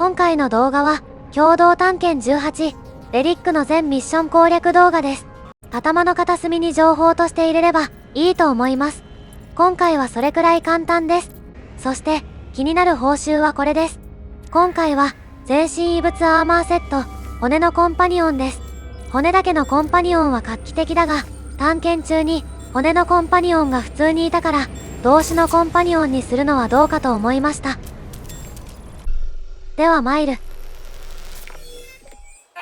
今回の動画は、共同探検18、レリックの全ミッション攻略動画です。頭の片隅に情報として入れればいいと思います。今回はそれくらい簡単です。そして、気になる報酬はこれです。今回は、全身異物アーマーセット、骨のコンパニオンです。骨だけのコンパニオンは画期的だが、探検中に骨のコンパニオンが普通にいたから、同種のコンパニオンにするのはどうかと思いました。では参る。ア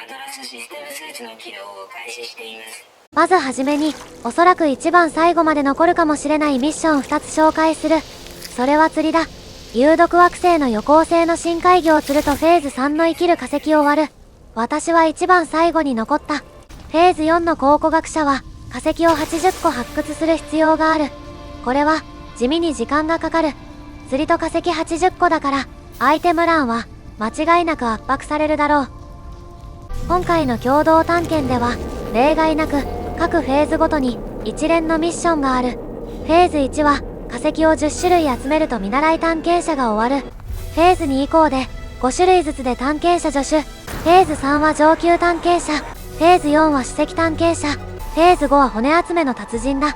トラスシステムスーツの起動を開始しています。まずはじめに、おそらく一番最後まで残るかもしれないミッション2つ紹介する。それは釣りだ。有毒惑星の予行性の深海魚を釣るとフェーズ3の生きる化石を割る。私は一番最後に残った。フェーズ4の考古学者は、化石を80個発掘する必要がある。これは、地味に時間がかかる。釣りと化石80個だから、アイテム欄は、間違いなく圧迫されるだろう。今回の共同探検では、例外なく、各フェーズごとに一連のミッションがある。フェーズ1は、化石を10種類集めると見習い探検者が終わる。フェーズ2以降で、5種類ずつで探検者助手。フェーズ3は上級探検者。フェーズ4は首席探検者。フェーズ5は骨集めの達人だ。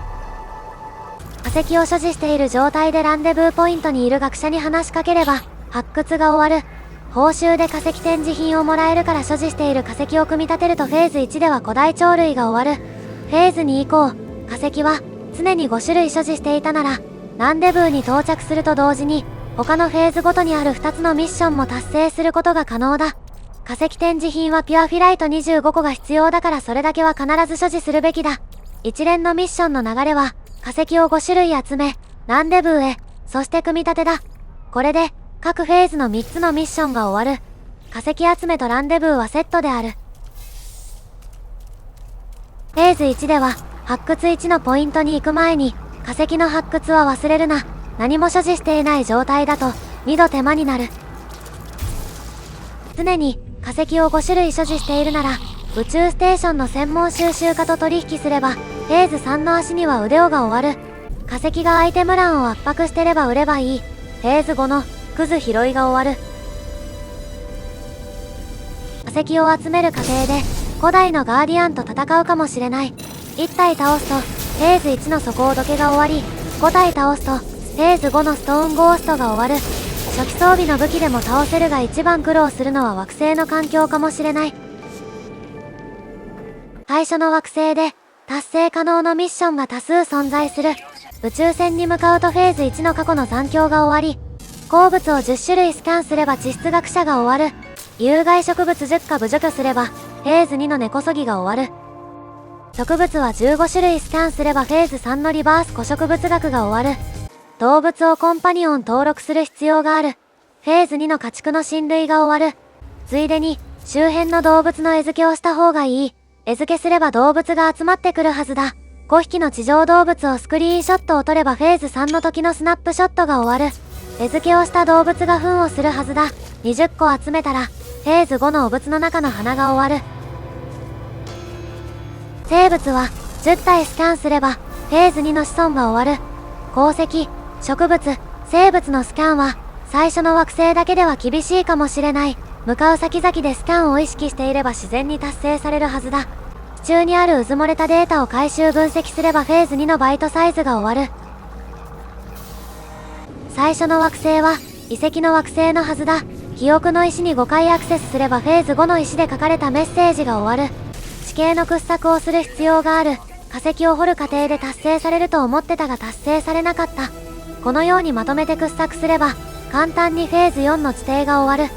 化石を所持している状態でランデブーポイントにいる学者に話しかければ、発掘が終わる。報酬で化石展示品をもらえるから所持している化石を組み立てるとフェーズ1では古代鳥類が終わる。フェーズ2以降、化石は常に5種類所持していたなら、ランデブーに到着すると同時に、他のフェーズごとにある2つのミッションも達成することが可能だ。化石展示品はピュアフィライト25個が必要だからそれだけは必ず所持するべきだ。一連のミッションの流れは、化石を5種類集め、ランデブーへ、そして組み立てだ。これで、各フェーズの3つのミッションが終わる。化石集めとランデブーはセットである。フェーズ1では、発掘1のポイントに行く前に、化石の発掘は忘れるな。何も所持していない状態だと、2度手間になる。常に、化石を5種類所持しているなら、宇宙ステーションの専門収集家と取引すれば、フェーズ3の足には腕をが終わる。化石がアイテム欄を圧迫してれば売ればいい。フェーズ5の、クズ拾いが終わる。化石を集める過程で、古代のガーディアンと戦うかもしれない。1体倒すと、フェーズ1の底をどけが終わり、5体倒すと、フェーズ5のストーンゴーストが終わる。初期装備の武器でも倒せるが一番苦労するのは惑星の環境かもしれない。最初の惑星で、達成可能のミッションが多数存在する。宇宙船に向かうとフェーズ1の過去の残響が終わり、鉱物を10種類スキャンすれば地質学者が終わる。有害植物10株除去すれば、フェーズ2の根こそぎが終わる。植物は15種類スキャンすればフェーズ3のリバース古植物学が終わる。動物をコンパニオン登録する必要がある。フェーズ2の家畜の親類が終わる。ついでに、周辺の動物の餌付けをした方がいい。餌付けすれば動物が集まってくるはずだ。5匹の地上動物をスクリーンショットを撮ればフェーズ3の時のスナップショットが終わる。餌付けをした動物が糞をするはずだ。20個集めたら、フェーズ5の汚物の中の花が終わる。生物は、10体スキャンすれば、フェーズ2の子孫が終わる。鉱石、植物、生物のスキャンは、最初の惑星だけでは厳しいかもしれない。向かう先々でスキャンを意識していれば自然に達成されるはずだ。地中にあるうず漏れたデータを回収分析すればフェーズ2のバイトサイズが終わる。最初の惑星は、遺跡の惑星のはずだ。記憶の石に5回アクセスすればフェーズ5の石で書かれたメッセージが終わる。地形の掘削をする必要がある。化石を掘る過程で達成されると思ってたが達成されなかった。このようにまとめて掘削すれば、簡単にフェーズ4の地底が終わる。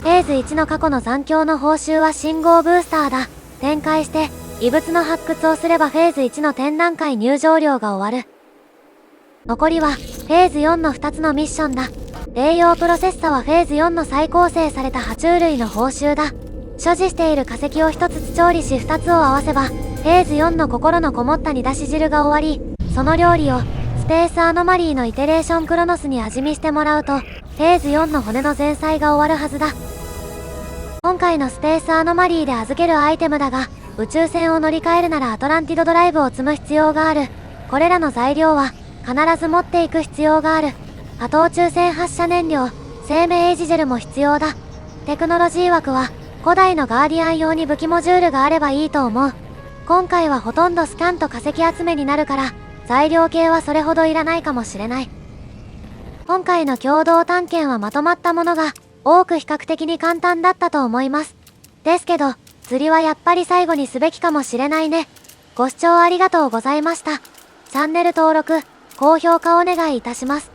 フェーズ1の過去の残響の報酬は信号ブースターだ。展開して、異物の発掘をすればフェーズ1の展覧会入場料が終わる。残りは、フェーズ4の2つのミッションだ。栄養プロセッサはフェーズ4の再構成された爬虫類の報酬だ。所持している化石を1つ調理し2つを合わせば、フェーズ4の心のこもった煮出し汁が終わり、その料理を、スペースアノマリーのイテレーションクロノスに味見してもらうと、フェーズ4の骨の前菜が終わるはずだ。今回のスペースアノマリーで預けるアイテムだが、宇宙船を乗り換えるならアトランティドドライブを積む必要がある。これらの材料は、必ず持っていく必要がある。波頭宇宙船発射燃料、生命エジジェルも必要だ。テクノロジー枠は古代のガーディアン用に武器モジュールがあればいいと思う。今回はほとんどスキャンと化石集めになるから材料系はそれほどいらないかもしれない。今回の共同探検はまとまったものが多く比較的に簡単だったと思います。ですけど釣りはやっぱり最後にすべきかもしれないね。ご視聴ありがとうございました。チャンネル登録、高評価お願いいたします。